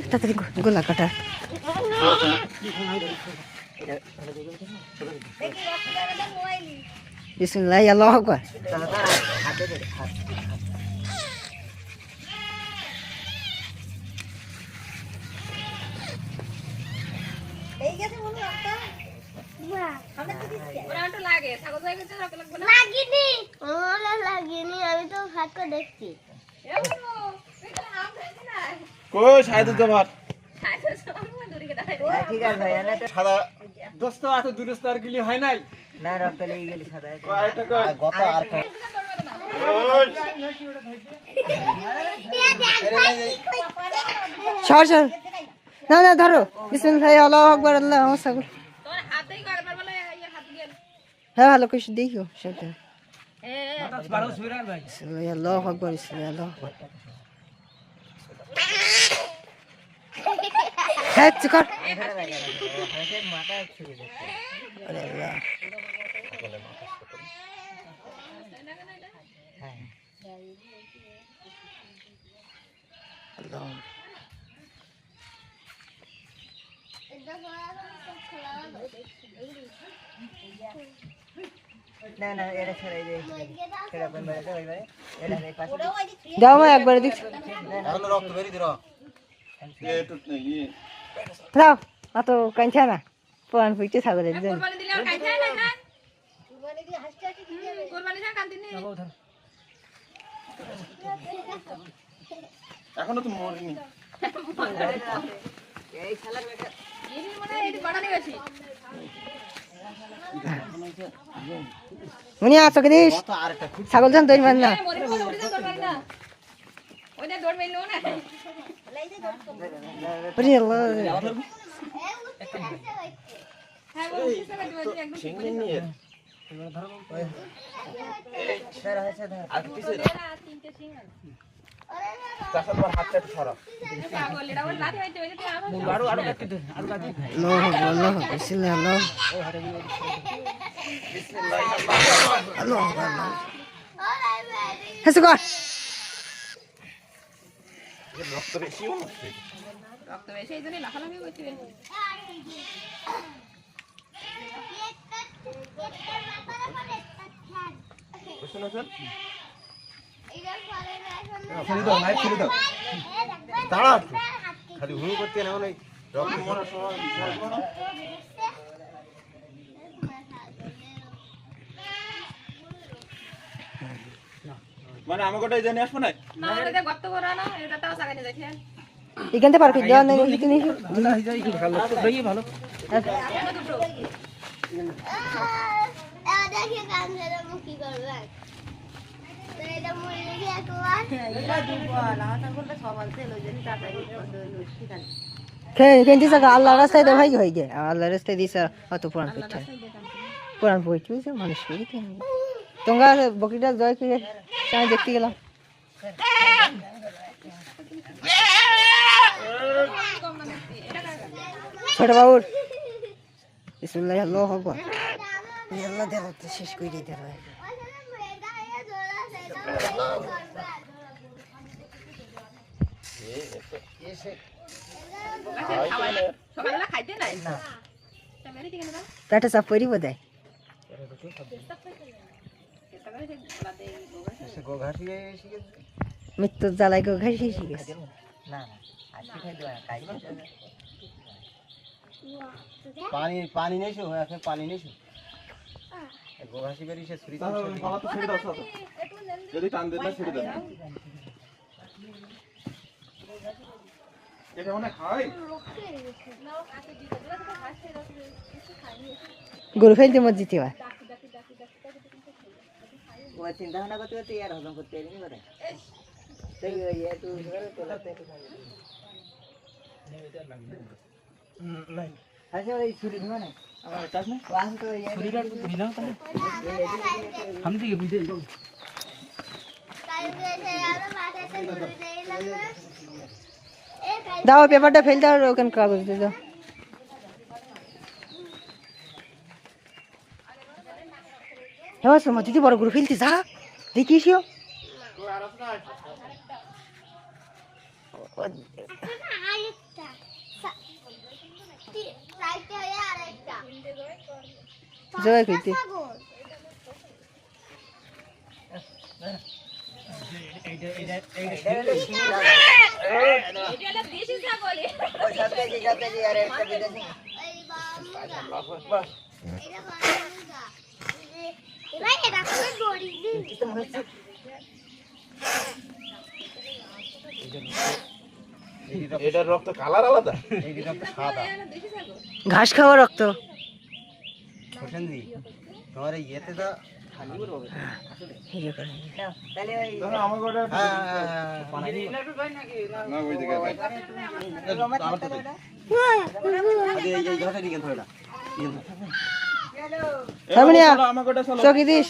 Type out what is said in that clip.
তাড়াতাড়ি গোলা কাটা বিসমিল্লাহ আল্লাহু আকবার লাগেনি আমি তো হাত করে দেখছি কই সাইদ জমাত ঠিক আছে ভাই এনে তো সাদা দোস্ত এত দূরস্থ আর গেলি হয় নাই না রক্ত লেগে গেলি সাদা আরেকটা কই গত আর সর সর না না ধরো বিসমিল্লাহ আল্লাহু আকবার আল্লাহু আকবার হ্যাঁ ভালো করে দেখিও সেটা বিসমিল্লাহ আল্লাহু আকবার বিসমিল্লাহ আল্লাহু আকবার হ্যাঁ চিকট মাথা ছুঁয়ে দিচ্ছে আরে আল্লাহ আল্লাহ না না এটা ছেড়ে দে ছেড়ে কোন বাইরে ওই বাইরে এটা এই পাশে দাও মা একবার দেখি এখন রক্ত বেরি দিরা এটু ই দাও অত কাঁচা না পুরান ফুইতে ছাগলের জন্য কোরবানি দিলে আর কাইতে না না কোরবানি দিয়ে হাসতে হাসতে দিয়ে কোরবানি ছাড়া কান্দি নেই এখনো তো মরিনি এই শালা এই মানে এই বাড়ানি গেছি মুনি আছো কি দিস কত আরেকটা খুব ছাগল জান দই মান না মরে মরে কোরবানি না ওইটা দৌড় মেলো না ওরে আল্লাহ হ্যাঁ বল কিসে বাজে একদম সিংনি নিয়ে স্যার হয়েছে ধর আর পিছে তিনটে সিং আছে চাষা তোমার হাতটা একটু সরা পাগল এটা ওর লাঠি হইতে হইতে আমার আল্লাহু আল্লাহু বিসমিল্লাহ আল্লাহ আল্লাহু আল্লাহ হেসে কর রক্ত বেশিও হচ্ছে রক্ত বেশি এইজন্য লাফালাফি করছে শুনো স্যার ছেড়ে দাও লাইট ছেড়ে দাও দাঁড়া খালি হুড় করতে না মানে রক্ত মরার সময় বিশাল বড় মানে আমাকে ওটা জানি আসবো না না ওটা গর্ত করা না এটা তাও সাগাইতে যাচ্ছে এখানতে পার করে দেওয়া নেই এখানে ভালো দেখি কান ধরে মুখ কি করবে তো এটা মরে গিয়ে একবার এটা দিব না তা বলতে সবাই তেলো জানি তাড়াতাড়ি সেখানে কেন্টি জায়গা আল্লাহর রাস্তায় দে ভাই হয়ে গে আল্লাহর রাস্তায় দিছে অত পুরান বইটি হইছে মানুষ করি তোমরা বকিটা জয় কি চাই দেখতে গেলাম ছোট বাবুর বিসমিল্লাহ আল্লাহু আকবার আল্লাহ দেব তো শেষ করে দিতে হয় সকালবেলা খাইতে নাই না পেটে চাপ করি বোধ হয় মৃত্যুর জ্বালাই গো ঘাসি শিখেছে না না আজকে খাই দেওয়া কাজ পানি পানি নেইছো এখন পানি নেইছো গোঘাসি বেরি সে ছুরি বাবা তো ছেড়ে দাও সাথে যদি টান দেন না ছেড়ে দাও এটা মনে খাই গরু ফেলতে মসজিদে হয় ও চিন্তা ভাবনা করতে করতে ইয়ার হজম করতে পারিনি করে তাই ওই একটু আচ্ছা ওই ছুরি দিবা না আমার কাছে না ওয়ান তো ছুরিটা দিলাম তাহলে আমি দিকে বুঝে যাও দাও পেপারটা ফেল দাও ওখানে কাগজ দিয়ে দাও হ্যাঁ সময় দিদি বড় গরু ফেলতে যা দেখিসিও আরেকটা চাইতে হয় আরেকটা জয় কইতে ছাগল এই বাবা এটা বাবা এবার এটা করে দড়ি দিই এটার রক্ত কালার আলাদা, এই রক্ত সাদা। ঘাস খাওয়া রক্ত হোসেনজি, তোমার এই ইয়েতে তো ইয়ে করে। আমার গোটা সামনে চকি দিস